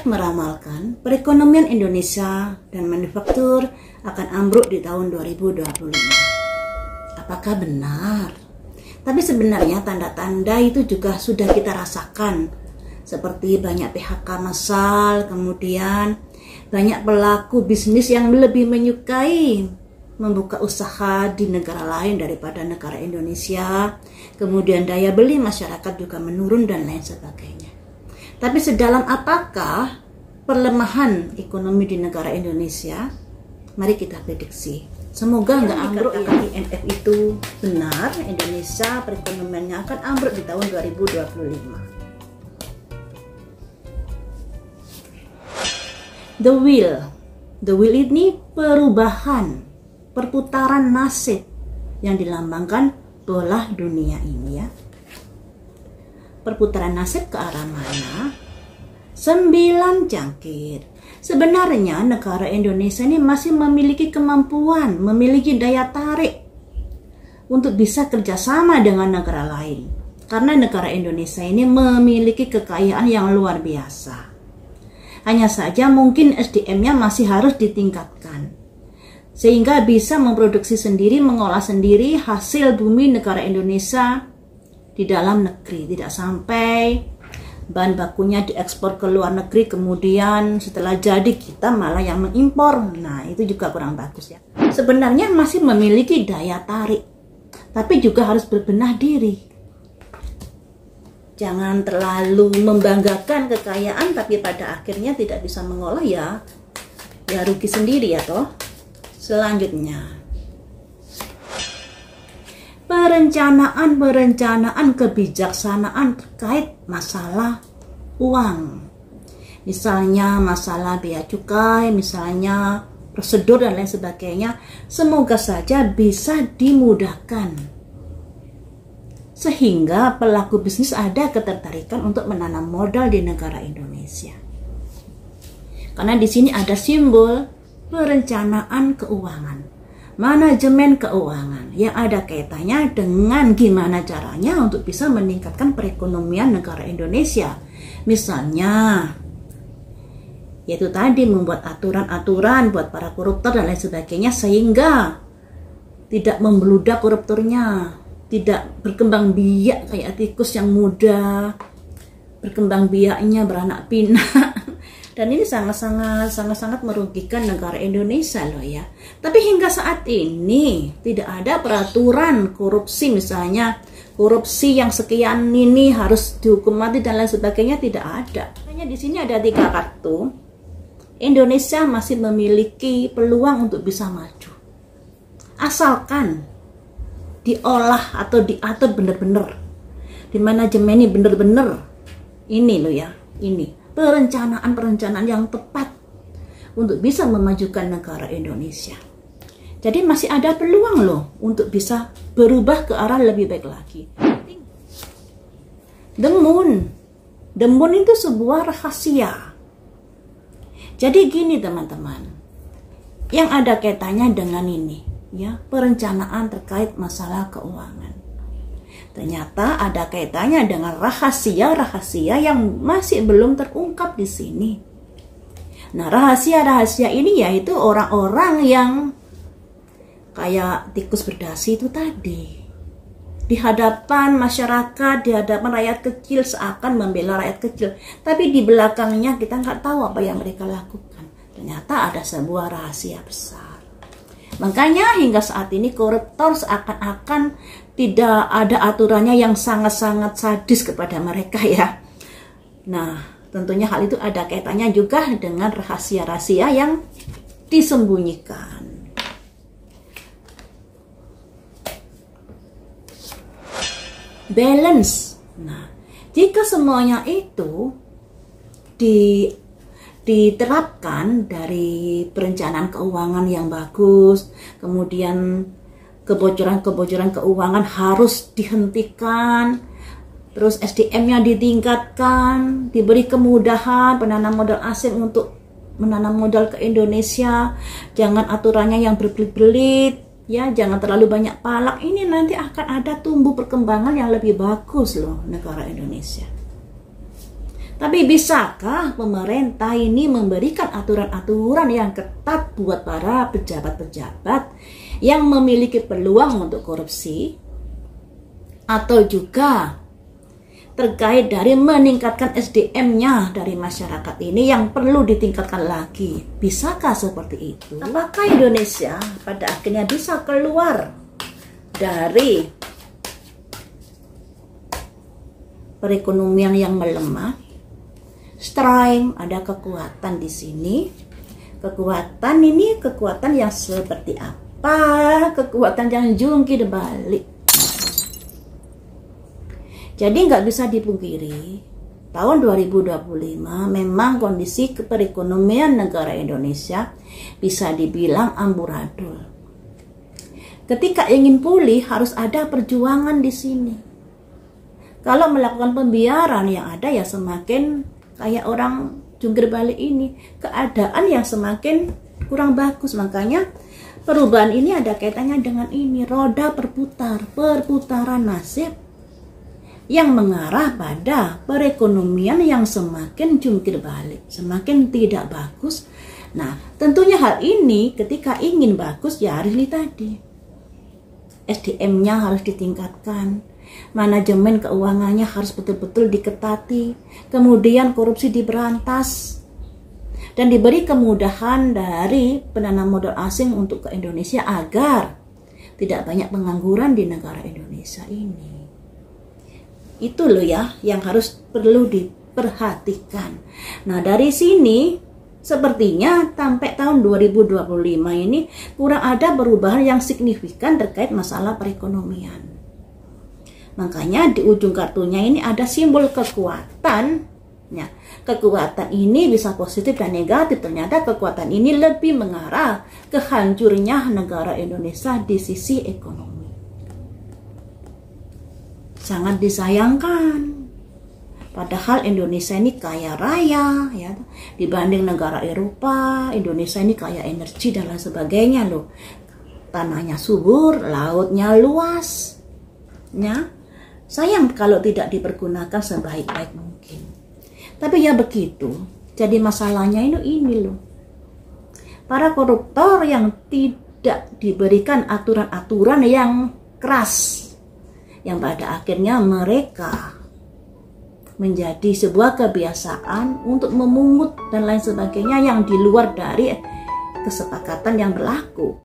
meramalkan perekonomian Indonesia dan manufaktur akan ambruk di tahun 2025. Apakah benar? Tapi sebenarnya tanda-tanda itu juga sudah kita rasakan, seperti banyak PHK massal, kemudian banyak pelaku bisnis yang lebih menyukai membuka usaha di negara lain daripada negara Indonesia, kemudian daya beli masyarakat juga menurun dan lain sebagainya. Tapi sedalam apakah pelemahan ekonomi di negara Indonesia? Mari kita prediksi. Semoga nggak ambruk ya. IMF itu benar, Indonesia perekonomiannya akan ambruk di tahun 2025. The will ini perubahan, perputaran nasib yang dilambangkan bola dunia ini ya. Perputaran nasib ke arah mana? 9 cangkir. Sebenarnya negara Indonesia ini masih memiliki kemampuan, memiliki daya tarik untuk bisa kerjasama dengan negara lain. Karena negara Indonesia ini memiliki kekayaan yang luar biasa. Hanya saja mungkin SDM-nya masih harus ditingkatkan. Sehingga bisa memproduksi sendiri, mengolah sendiri hasil bumi negara Indonesia di dalam negeri. Tidak sampai bahan bakunya diekspor ke luar negeri, kemudian setelah jadi kita malah yang mengimpor. Nah, itu juga kurang bagus ya. Sebenarnya masih memiliki daya tarik, tapi juga harus berbenah diri. Jangan terlalu membanggakan kekayaan tapi pada akhirnya tidak bisa mengolah ya rugi sendiri ya toh. Selanjutnya, perencanaan kebijaksanaan terkait masalah uang. Misalnya masalah bea cukai, misalnya prosedur dan lain sebagainya, semoga saja bisa dimudahkan. Sehingga pelaku bisnis ada ketertarikan untuk menanam modal di negara Indonesia. Karena di sini ada simbol perencanaan keuangan, manajemen keuangan yang ada kaitannya dengan gimana caranya untuk bisa meningkatkan perekonomian negara Indonesia. Misalnya, yaitu tadi membuat aturan-aturan buat para koruptor dan lain sebagainya sehingga tidak membludak koruptornya, tidak berkembang biak kayak tikus yang muda, berkembang biaknya beranak pinak. Dan ini sangat-sangat merugikan negara Indonesia loh ya. Tapi hingga saat ini tidak ada peraturan korupsi, misalnya korupsi yang sekian ini harus dihukum mati dan lain sebagainya, tidak ada. Hanya di sini ada 3 kartu. Indonesia masih memiliki peluang untuk bisa maju. Asalkan diolah atau diatur benar-benar, di manajemen ini benar-benar ini loh ya, ini perencanaan yang tepat untuk bisa memajukan negara Indonesia. Jadi masih ada peluang loh untuk bisa berubah ke arah lebih baik lagi. The moon itu sebuah rahasia. Jadi gini teman-teman, yang ada kaitannya dengan ini ya, perencanaan terkait masalah keuangan. Ternyata ada kaitannya dengan rahasia-rahasia yang masih belum terungkap di sini. Nah, rahasia-rahasia ini yaitu orang-orang yang kayak tikus berdasi itu tadi. Di hadapan masyarakat, di hadapan rakyat kecil seakan membela rakyat kecil. Tapi di belakangnya kita nggak tahu apa yang mereka lakukan. Ternyata ada sebuah rahasia besar. Makanya hingga saat ini koruptor seakan-akan tidak ada aturannya yang sangat-sangat sadis kepada mereka ya. Nah, tentunya hal itu ada kaitannya juga dengan rahasia-rahasia yang disembunyikan. Balance. Nah, jika semuanya itu diterapkan dari perencanaan keuangan yang bagus, kemudian kebocoran-kebocoran keuangan harus dihentikan, terus SDM-nya ditingkatkan, diberi kemudahan penanam modal asing untuk menanam modal ke Indonesia, jangan aturannya yang berbelit-belit, ya, jangan terlalu banyak palak. Ini nanti akan ada tumbuh perkembangan yang lebih bagus loh negara Indonesia. Tapi bisakah pemerintah ini memberikan aturan-aturan yang ketat buat para pejabat-pejabat yang memiliki peluang untuk korupsi? Atau juga terkait dari meningkatkan SDM-nya dari masyarakat ini yang perlu ditingkatkan lagi. Bisakah seperti itu? Apakah Indonesia pada akhirnya bisa keluar dari perekonomian yang melemah? Strike, ada kekuatan di sini. Kekuatan ini kekuatan yang seperti apa? Kekuatan yang jungkir balik. Jadi nggak bisa dipungkiri, tahun 2025 memang kondisi perekonomian negara Indonesia bisa dibilang amburadul. Ketika ingin pulih harus ada perjuangan di sini. Kalau melakukan pembiaran yang ada ya semakin kayak orang jungkir balik ini, keadaan yang semakin kurang bagus. Makanya perubahan ini ada kaitannya dengan ini, roda perputaran nasib yang mengarah pada perekonomian yang semakin jungkir balik, semakin tidak bagus. Nah, tentunya hal ini ketika ingin bagus ya harus ini tadi. SDM-nya harus ditingkatkan, manajemen keuangannya harus betul-betul diketati, kemudian korupsi diberantas, dan diberi kemudahan dari penanam modal asing untuk ke Indonesia agar tidak banyak pengangguran di negara Indonesia ini. Itu loh ya yang harus perlu diperhatikan. Nah, dari sini sepertinya sampai tahun 2025 ini kurang ada perubahan yang signifikan terkait masalah perekonomian. Makanya di ujung kartunya ini ada simbol kekuatan. Ya, kekuatan ini bisa positif dan negatif. Ternyata kekuatan ini lebih mengarah ke hancurnya negara Indonesia di sisi ekonomi. Sangat disayangkan. Padahal Indonesia ini kaya raya ya, dibanding negara Eropa. Indonesia ini kaya energi dan lain sebagainya loh. Tanahnya subur, lautnya luas. Ya, sayang kalau tidak dipergunakan sebaik-baik mungkin. Tapi ya begitu. Jadi masalahnya ini loh. Para koruptor yang tidak diberikan aturan-aturan yang keras, yang pada akhirnya mereka menjadi sebuah kebiasaan untuk memungut dan lain sebagainya yang di luar dari kesepakatan yang berlaku.